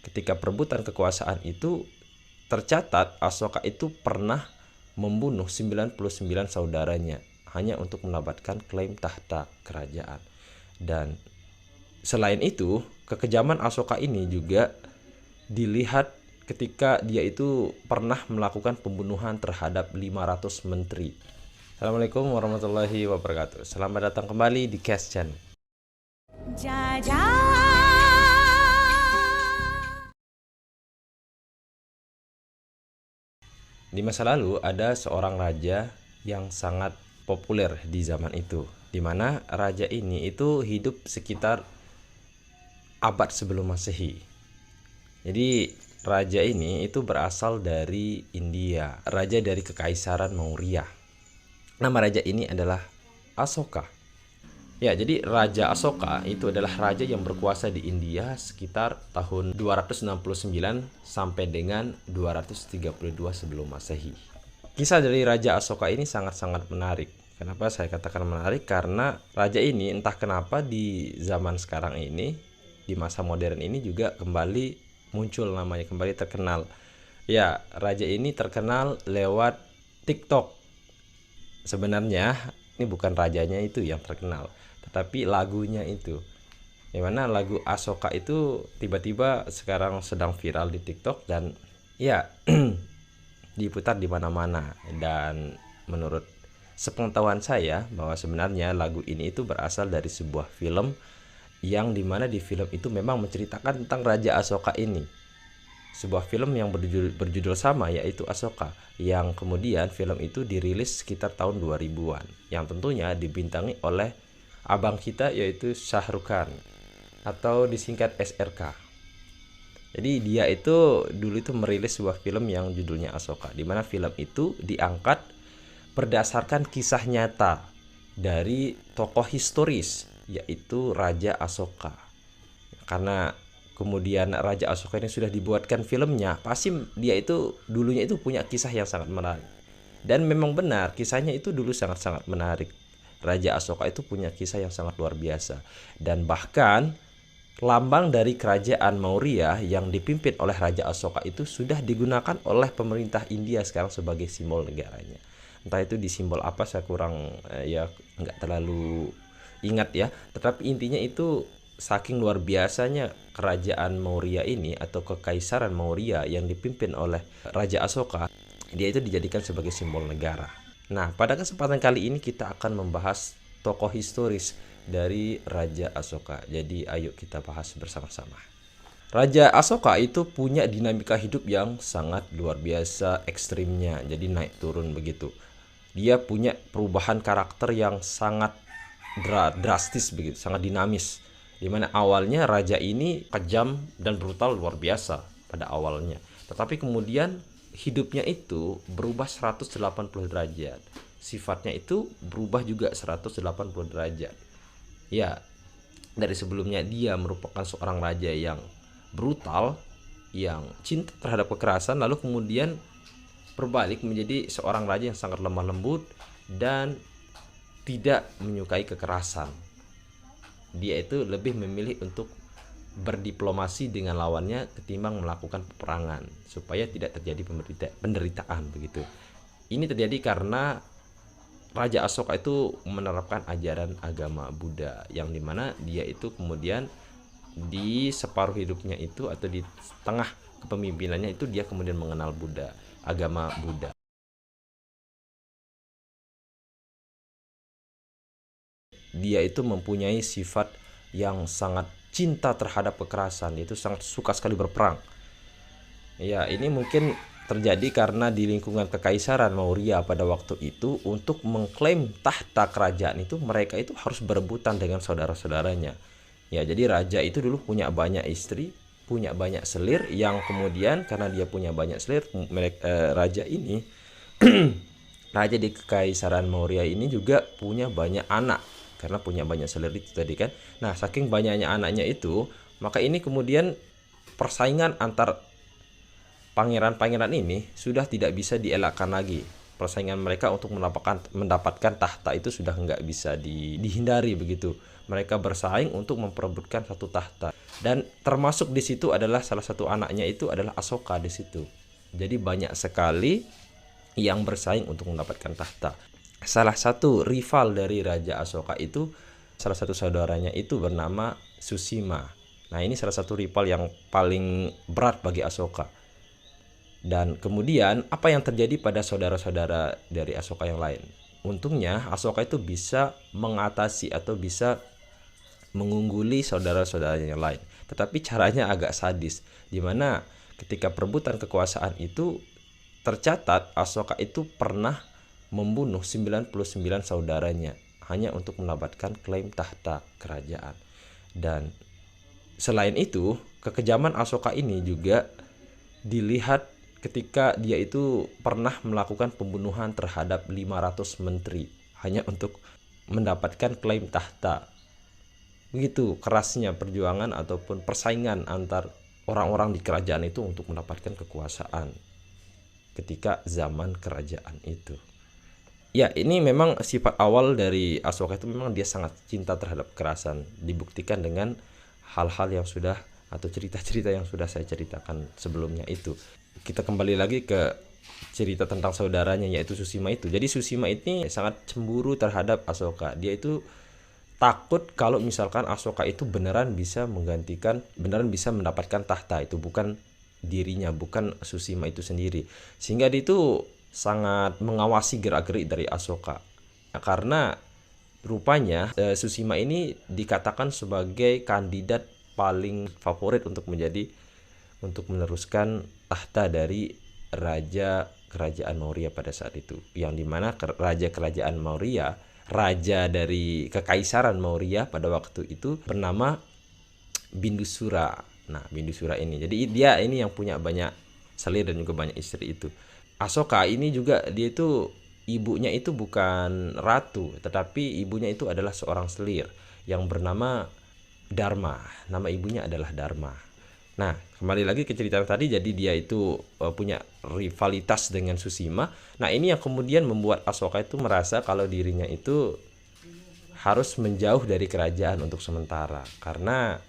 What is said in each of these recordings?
ketika perebutan kekuasaan itu tercatat Asoka itu pernah membunuh 99 saudaranya hanya untuk mendapatkan klaim tahta kerajaan. Dan selain itu, kekejaman Asoka ini juga dilihat ketika dia itu pernah melakukan pembunuhan terhadap 500 menteri. Assalamualaikum warahmatullahi wabarakatuh. Selamat datang kembali di Cast Channel. Di masa lalu ada seorang raja yang sangat populer di zaman itu, di mana raja ini itu hidup sekitar abad sebelum Masehi. Jadi raja ini itu berasal dari India, raja dari Kekaisaran Maurya. Nama raja ini adalah Asoka. Ya, jadi Raja Asoka itu adalah raja yang berkuasa di India sekitar tahun 269 sampai dengan 232 sebelum Masehi. Kisah dari Raja Asoka ini sangat-sangat menarik. Kenapa saya katakan menarik? Karena raja ini entah kenapa di zaman sekarang ini, di masa modern ini juga kembali muncul namanya, kembali terkenal. Ya, raja ini terkenal lewat TikTok. Sebenarnya ini bukan rajanya itu yang terkenal, tetapi lagunya itu. Dimana lagu Asoka itu tiba-tiba sekarang sedang viral di TikTok dan ya diputar di mana-mana. Dan menurut sepengetahuan saya bahwa sebenarnya lagu ini itu berasal dari sebuah film yang dimana di film itu memang menceritakan tentang Raja Asoka ini. Sebuah film yang berjudul sama, yaitu Asoka, yang kemudian film itu dirilis sekitar tahun 2000-an, yang tentunya dibintangi oleh abang kita yaitu Shah Rukh Khan atau disingkat SRK. Jadi dia itu dulu itu merilis sebuah film yang judulnya Asoka, di mana film itu diangkat berdasarkan kisah nyata dari tokoh historis yaitu Raja Asoka. Karena kemudian Raja Asoka ini sudah dibuatkan filmnya, pasti dia itu dulunya itu punya kisah yang sangat menarik. Dan memang benar, kisahnya itu dulu sangat-sangat menarik. Raja Asoka itu punya kisah yang sangat luar biasa. Dan bahkan lambang dari kerajaan Maurya yang dipimpin oleh Raja Asoka itu sudah digunakan oleh pemerintah India sekarang sebagai simbol negaranya. Entah itu di simbol apa, saya kurang ya nggak terlalu ingat ya. Tetapi intinya itu saking luar biasanya kerajaan Maurya ini atau Kekaisaran Maurya yang dipimpin oleh Raja Asoka, dia itu dijadikan sebagai simbol negara. Nah, pada kesempatan kali ini kita akan membahas tokoh historis dari Raja Asoka. Jadi ayo kita bahas bersama-sama. Raja Asoka itu punya dinamika hidup yang sangat luar biasa ekstrimnya, jadi naik turun begitu. Dia punya perubahan karakter yang sangat drastis begitu, sangat dinamis. Dimana awalnya raja ini kejam dan brutal luar biasa pada awalnya, tetapi kemudian hidupnya itu berubah 180 derajat. Sifatnya itu berubah juga 180 derajat. Ya, dari sebelumnya dia merupakan seorang raja yang brutal, yang cinta terhadap kekerasan, lalu kemudian berbalik menjadi seorang raja yang sangat lemah lembut dan tidak menyukai kekerasan. Dia itu lebih memilih untuk berdiplomasi dengan lawannya ketimbang melakukan peperangan supaya tidak terjadi penderitaan begitu. Ini terjadi karena Raja Asoka itu menerapkan ajaran agama Buddha, yang dimana dia itu kemudian di separuh hidupnya itu atau di tengah kepemimpinannya itu dia kemudian mengenal Buddha, agama Buddha. Dia itu mempunyai sifat yang sangat cinta terhadap kekerasan, itu sangat suka sekali berperang. Ya, ini mungkin terjadi karena di lingkungan Kekaisaran Maurya pada waktu itu untuk mengklaim tahta kerajaan itu mereka itu harus berebutan dengan saudara-saudaranya. Ya, jadi raja itu dulu punya banyak istri, punya banyak selir, yang kemudian karena dia punya banyak selir, raja ini raja di Kekaisaran Maurya ini juga punya banyak anak karena punya banyak selir itu tadi kan. Nah, saking banyaknya anaknya itu, maka ini kemudian persaingan antar pangeran-pangeran ini sudah tidak bisa dielakkan lagi. persaingan mereka untuk mendapatkan tahta itu sudah nggak bisa dihindari begitu. Mereka bersaing untuk memperebutkan satu tahta, dan termasuk di situ adalah salah satu anaknya itu adalah Asoka di situ. Jadi banyak sekali yang bersaing untuk mendapatkan tahta. Salah satu rival dari Raja Asoka itu, salah satu saudaranya itu bernama Susima. Nah, ini salah satu rival yang paling berat bagi Asoka. Dan kemudian apa yang terjadi pada saudara-saudara dari Asoka yang lain? Untungnya Asoka itu bisa mengatasi atau bisa mengungguli saudara-saudaranya yang lain. Tetapi caranya agak sadis, di mana ketika perebutan kekuasaan itu tercatat Asoka itu pernah membunuh 99 saudaranya hanya untuk mendapatkan klaim tahta kerajaan. Dan selain itu, kekejaman Asoka ini juga dilihat ketika dia itu pernah melakukan pembunuhan terhadap 500 menteri hanya untuk mendapatkan klaim tahta. Begitu kerasnya perjuangan ataupun persaingan antar orang-orang di kerajaan itu untuk mendapatkan kekuasaan ketika zaman kerajaan itu. Ya, ini memang sifat awal dari Asoka itu, memang dia sangat cinta terhadap kekerasan. Dibuktikan dengan hal-hal yang sudah atau cerita-cerita yang sudah saya ceritakan sebelumnya itu. Kita kembali lagi ke cerita tentang saudaranya, yaitu Susima itu. Jadi Susima ini sangat cemburu terhadap Asoka. Dia itu takut kalau misalkan Asoka itu beneran bisa mendapatkan tahta itu, bukan dirinya, bukan Susima itu sendiri. Sehingga dia itu sangat mengawasi gerak-gerik dari Asoka. Karena rupanya Susima ini dikatakan sebagai kandidat paling favorit untuk meneruskan tahta dari raja kerajaan Maurya pada saat itu, yang dimana raja kerajaan Maurya, raja dari kekaisaran Maurya pada waktu itu bernama Bindusura. Nah, Bindusura ini, jadi dia ini yang punya banyak selir dan juga banyak istri itu. Asoka ini juga dia itu ibunya itu bukan ratu, tetapi ibunya itu adalah seorang selir yang bernama Dharma. Nama ibunya adalah Dharma. Nah, kembali lagi ke cerita tadi, jadi dia itu punya rivalitas dengan Susima. Nah, ini yang kemudian membuat Asoka itu merasa kalau dirinya itu harus menjauh dari kerajaan untuk sementara, karena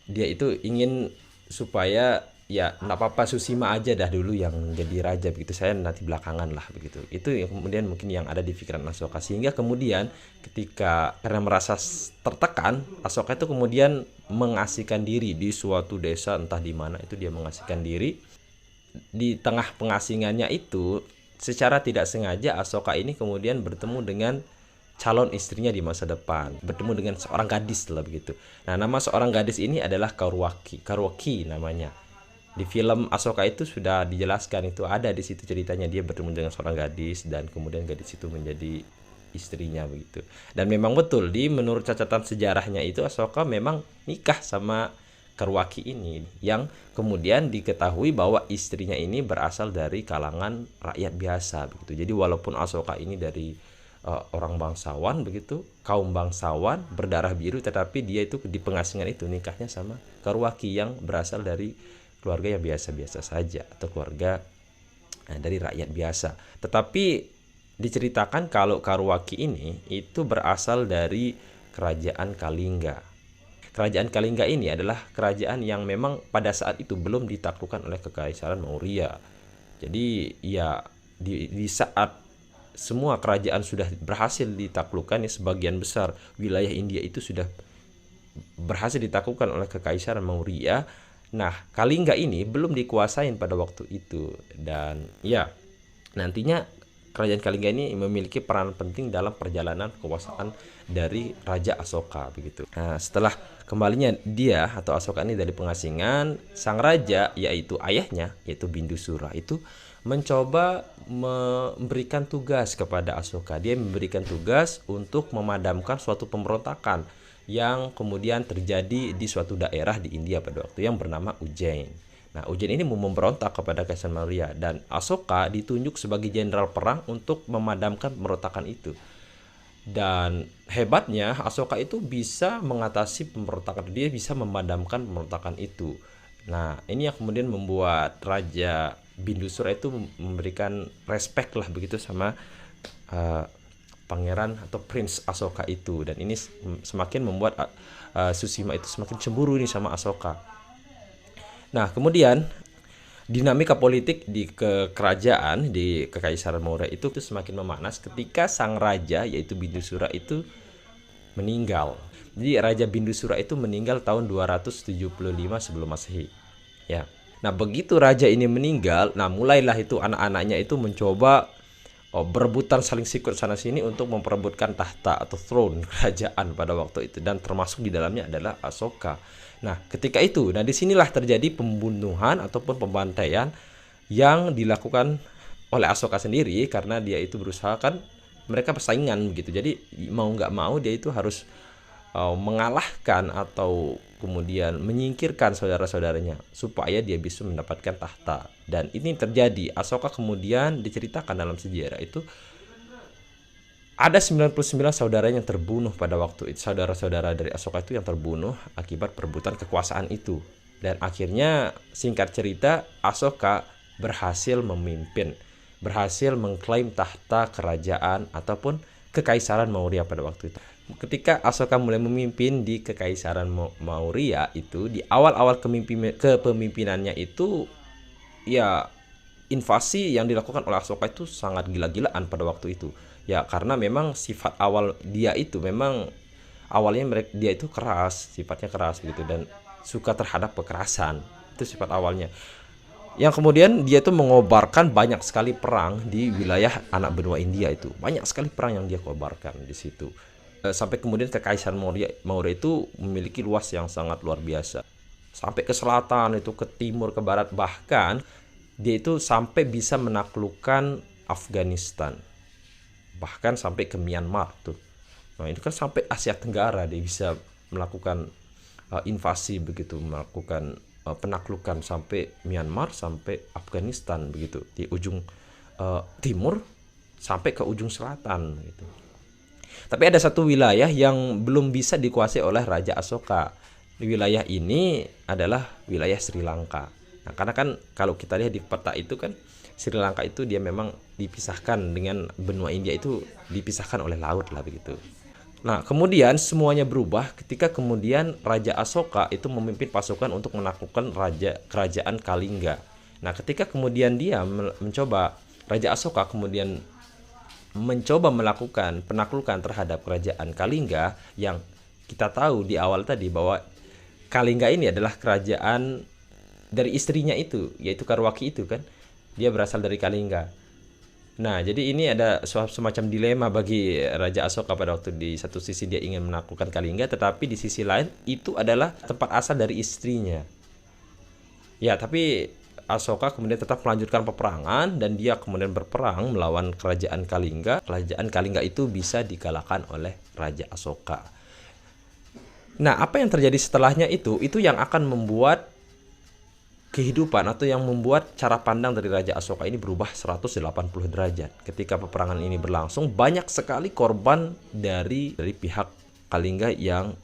dia itu ingin supaya ya nggak apa-apa Susima aja dah dulu yang jadi raja begitu, saya nanti belakangan lah begitu. Itu yang kemudian mungkin yang ada di pikiran Asoka, sehingga kemudian ketika karena merasa tertekan, Asoka itu kemudian mengasihkan diri di suatu desa entah di mana itu. Dia mengasihkan diri. Di tengah pengasingannya itu secara tidak sengaja Asoka ini kemudian bertemu dengan calon istrinya di masa depan, bertemu dengan seorang gadis lah begitu. Nah, nama seorang gadis ini adalah Karuaki namanya. Di film Asoka itu sudah dijelaskan, itu ada di situ ceritanya, dia bertemu dengan seorang gadis dan kemudian gadis itu menjadi istrinya begitu. Dan memang betul, menurut catatan sejarahnya itu Asoka memang nikah sama Karuaki ini, yang kemudian diketahui bahwa istrinya ini berasal dari kalangan rakyat biasa begitu. Jadi walaupun Asoka ini dari orang bangsawan begitu, kaum bangsawan berdarah biru, tetapi dia itu di pengasingan itu nikahnya sama Karuaki yang berasal dari keluarga yang biasa-biasa saja atau keluarga dari rakyat biasa. Tetapi diceritakan kalau Karuaki ini itu berasal dari kerajaan Kalingga. Kerajaan Kalingga ini adalah kerajaan yang memang pada saat itu belum ditaklukkan oleh kekaisaran Maurya. Jadi ya di saat semua kerajaan sudah berhasil ditaklukkan, ya sebagian besar wilayah India itu sudah berhasil ditaklukkan oleh kekaisaran Maurya. Nah, Kalingga ini belum dikuasain pada waktu itu, dan ya nantinya kerajaan Kalingga ini memiliki peran penting dalam perjalanan kekuasaan dari Raja Asoka begitu. Nah, setelah kembalinya dia atau Asoka ini dari pengasingan, sang raja yaitu ayahnya yaitu Bindusura itu mencoba memberikan tugas kepada Asoka. Dia memberikan tugas untuk memadamkan suatu pemberontakan yang kemudian terjadi di suatu daerah di India pada waktu yang bernama Ujjain. Nah, Ujjain ini mau memberontak kepada Kaisaran Maurya, dan Asoka ditunjuk sebagai jenderal perang untuk memadamkan pemberontakan itu. Dan hebatnya Asoka itu bisa mengatasi pemberontakan, dia bisa memadamkan pemberontakan itu. Nah, ini yang kemudian membuat Raja Bindusura itu memberikan respect lah begitu sama uh, pangeran atau Prince Asoka itu, dan ini semakin membuat Tsushima itu semakin cemburu nih sama Asoka. Nah, kemudian dinamika politik di kerajaan di Kekaisaran Maurya itu semakin memanas ketika sang raja yaitu Bindusura itu meninggal. Jadi Raja Bindusura itu meninggal tahun 275 sebelum Masehi. Ya. Nah, begitu raja ini meninggal, nah mulailah itu anak-anaknya itu mencoba berebutan saling sikut sana sini untuk memperebutkan tahta atau throne kerajaan pada waktu itu, dan termasuk di dalamnya adalah Asoka. Nah, ketika itu, nah disinilah terjadi pembunuhan ataupun pembantaian yang dilakukan oleh Asoka sendiri, karena dia itu berusaha, kan mereka persaingan begitu. Jadi mau nggak mau dia itu harus mengalahkan atau kemudian menyingkirkan saudara-saudaranya supaya dia bisa mendapatkan tahta. Dan ini terjadi. Asoka kemudian diceritakan dalam sejarah itu ada 99 saudara yang terbunuh pada waktu itu. Saudara-saudara dari Asoka itu yang terbunuh akibat perebutan kekuasaan itu. Dan akhirnya singkat cerita Asoka berhasil memimpin, berhasil mengklaim tahta kerajaan ataupun Kekaisaran Maurya pada waktu itu. Ketika Asoka mulai memimpin di Kekaisaran Maurya itu, di awal-awal kepemimpinannya itu ya invasi yang dilakukan oleh Asoka itu sangat gila-gilaan pada waktu itu. Ya karena memang sifat awal dia itu memang awalnya dia itu keras, sifatnya keras gitu, dan suka terhadap kekerasan. Itu sifat awalnya. Yang kemudian dia itu mengobarkan banyak sekali perang di wilayah anak benua India itu. Banyak sekali perang yang dia kobarkan di situ. Sampai kemudian Kekaisaran Maurya itu memiliki luas yang sangat luar biasa. Sampai ke selatan itu, ke timur, ke barat, bahkan dia itu sampai bisa menaklukkan Afghanistan. Bahkan sampai ke Myanmar tuh. Nah, ini kan sampai Asia Tenggara dia bisa melakukan invasi begitu, melakukan penaklukan sampai Myanmar, sampai Afghanistan begitu, di ujung timur sampai ke ujung selatan gitu. Tapi ada satu wilayah yang belum bisa dikuasai oleh Raja Asoka. Wilayah ini adalah wilayah Sri Lanka. Nah, karena kan kalau kita lihat di peta itu kan Sri Lanka itu dia memang dipisahkan dengan benua India, itu dipisahkan oleh laut lah begitu. Nah, kemudian semuanya berubah ketika kemudian Raja Asoka itu memimpin pasukan untuk menaklukkan kerajaan Kalingga. Nah, ketika kemudian dia Raja Asoka kemudian mencoba melakukan penaklukan terhadap kerajaan Kalingga, yang kita tahu di awal tadi bahwa Kalingga ini adalah kerajaan dari istrinya itu, yaitu Karwaki itu kan. Dia berasal dari Kalingga. Nah, jadi ini ada semacam dilema bagi Raja Asoka pada waktu. Di satu sisi dia ingin menaklukkan Kalingga, tetapi di sisi lain itu adalah tempat asal dari istrinya. Ya, tapi Asoka kemudian tetap melanjutkan peperangan dan dia kemudian berperang melawan kerajaan Kalingga. Kerajaan Kalingga itu bisa dikalahkan oleh Raja Asoka. Nah, apa yang terjadi setelahnya itu yang akan membuat kehidupan atau yang membuat cara pandang dari Raja Asoka ini berubah 180 derajat. Ketika peperangan ini berlangsung, banyak sekali korban dari pihak Kalingga yang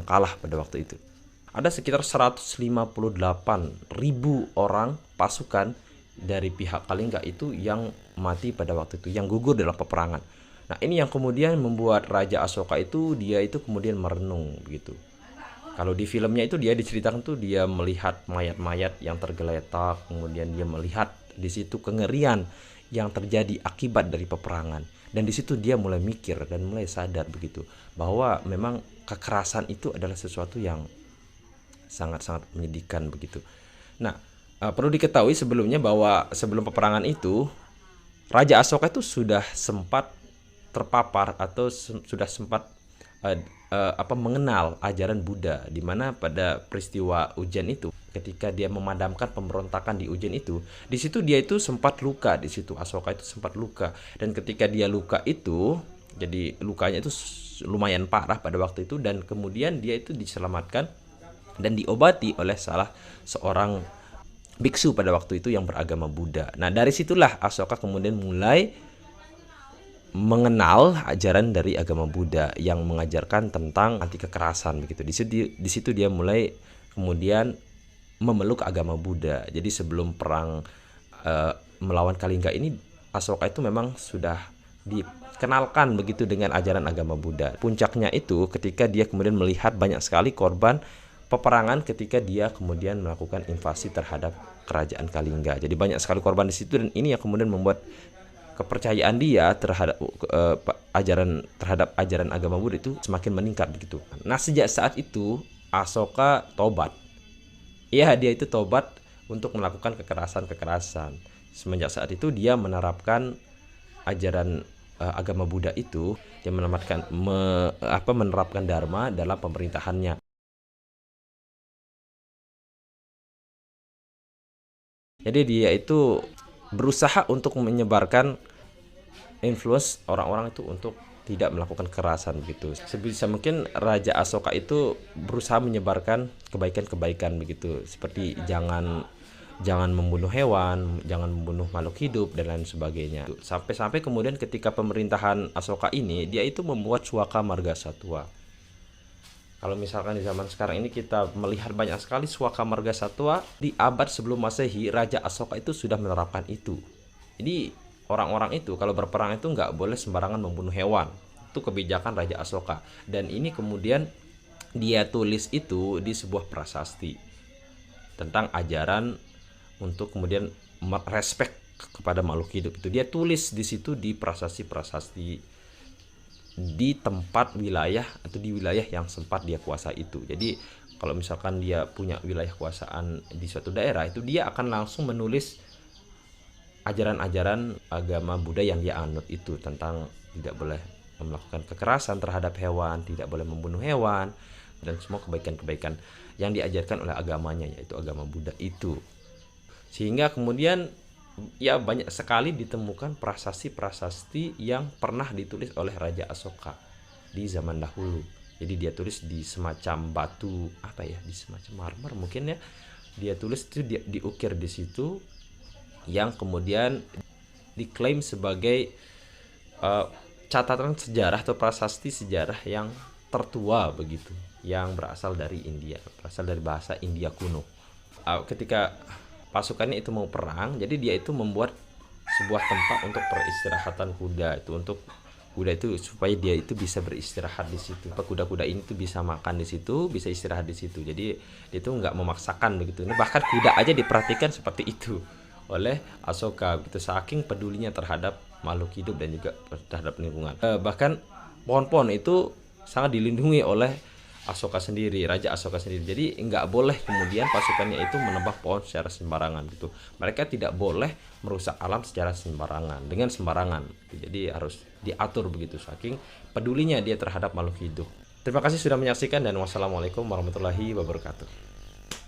kalah pada waktu itu. Ada sekitar 158.000 orang pasukan dari pihak Kalingga itu yang mati pada waktu itu, yang gugur dalam peperangan. Nah, ini yang kemudian membuat Raja Asoka itu dia itu kemudian merenung begitu. Kalau di filmnya itu dia diceritakan tuh dia melihat mayat-mayat yang tergeletak, kemudian dia melihat di situ kengerian yang terjadi akibat dari peperangan. Dan di situ dia mulai mikir dan mulai sadar begitu bahwa memang kekerasan itu adalah sesuatu yang sangat-sangat menyedihkan begitu. Nah, perlu diketahui sebelumnya bahwa sebelum peperangan itu Raja Asoka itu sudah sempat terpapar atau sudah sempat mengenal ajaran Buddha, di mana pada peristiwa Ujjain itu ketika dia memadamkan pemberontakan di Ujjain itu, di situ dia itu sempat luka, di situ Asoka itu sempat luka, dan ketika dia luka itu, jadi lukanya itu lumayan parah pada waktu itu, dan kemudian dia itu diselamatkan dan diobati oleh salah seorang biksu pada waktu itu yang beragama Buddha. Nah, dari situlah Asoka kemudian mulai mengenal ajaran dari agama Buddha yang mengajarkan tentang anti kekerasan begitu. Di situ dia mulai kemudian memeluk agama Buddha. Jadi sebelum perang melawan Kalingga ini, Asoka itu memang sudah dikenalkan begitu dengan ajaran agama Buddha. Puncaknya itu ketika dia kemudian melihat banyak sekali korban peperangan ketika dia kemudian melakukan invasi terhadap kerajaan Kalingga. Jadi banyak sekali korban di situ, dan ini yang kemudian membuat kepercayaan dia terhadap ajaran agama Buddha itu semakin meningkat begitu. Nah, sejak saat itu Asoka tobat. Iya, dia itu tobat untuk melakukan kekerasan. Semenjak saat itu dia menerapkan ajaran agama Buddha itu, dia menerapkan dharma dalam pemerintahannya. Jadi dia itu berusaha untuk menyebarkan influence orang-orang itu untuk tidak melakukan kekerasan begitu. Sebisa mungkin Raja Asoka itu berusaha menyebarkan kebaikan-kebaikan begitu, seperti jangan membunuh hewan, jangan membunuh makhluk hidup, dan lain sebagainya. Sampai kemudian ketika pemerintahan Asoka ini, dia itu membuat Suaka Marga Satwa. Kalau misalkan di zaman sekarang ini kita melihat banyak sekali Suaka Marga Satwa, di abad sebelum Masehi Raja Asoka itu sudah menerapkan itu. Jadi orang-orang itu kalau berperang itu nggak boleh sembarangan membunuh hewan. Itu kebijakan Raja Asoka, dan ini kemudian dia tulis itu di sebuah prasasti tentang ajaran untuk kemudian respect kepada makhluk hidup. Itu dia tulis di situ di prasasti di tempat wilayah atau di wilayah yang sempat dia kuasai itu. Jadi kalau misalkan dia punya wilayah kuasaan di suatu daerah, itu dia akan langsung menulis ajaran-ajaran agama Buddha yang dia anut itu, tentang tidak boleh melakukan kekerasan terhadap hewan, tidak boleh membunuh hewan, dan semua kebaikan-kebaikan yang diajarkan oleh agamanya, yaitu agama Buddha itu. Sehingga kemudian ya banyak sekali ditemukan prasasti-prasasti yang pernah ditulis oleh Raja Asoka di zaman dahulu. Jadi dia tulis di semacam batu di semacam marmer mungkin ya. Dia tulis itu, dia diukir di situ, yang kemudian diklaim sebagai catatan sejarah atau prasasti sejarah yang tertua begitu, yang berasal dari India, berasal dari bahasa India kuno. Ketika pasukannya itu mau perang, jadi dia itu membuat sebuah tempat untuk peristirahatan kuda itu, untuk kuda itu supaya dia itu bisa beristirahat di situ. Kuda-kuda ini tuh bisa makan di situ, bisa istirahat di situ. Jadi dia itu nggak memaksakan begitu. Ini bahkan kuda aja diperhatikan seperti itu oleh Asoka gitu, saking pedulinya terhadap makhluk hidup dan juga terhadap lingkungan. Bahkan pohon-pohon itu sangat dilindungi oleh Asoka sendiri, Raja Asoka sendiri. Jadi nggak boleh kemudian pasukannya itu menebang pohon secara sembarangan gitu. Mereka tidak boleh merusak alam secara sembarangan, dengan sembarangan. Jadi harus diatur begitu, saking pedulinya dia terhadap makhluk hidup. Terima kasih sudah menyaksikan, dan wassalamualaikum warahmatullahi wabarakatuh.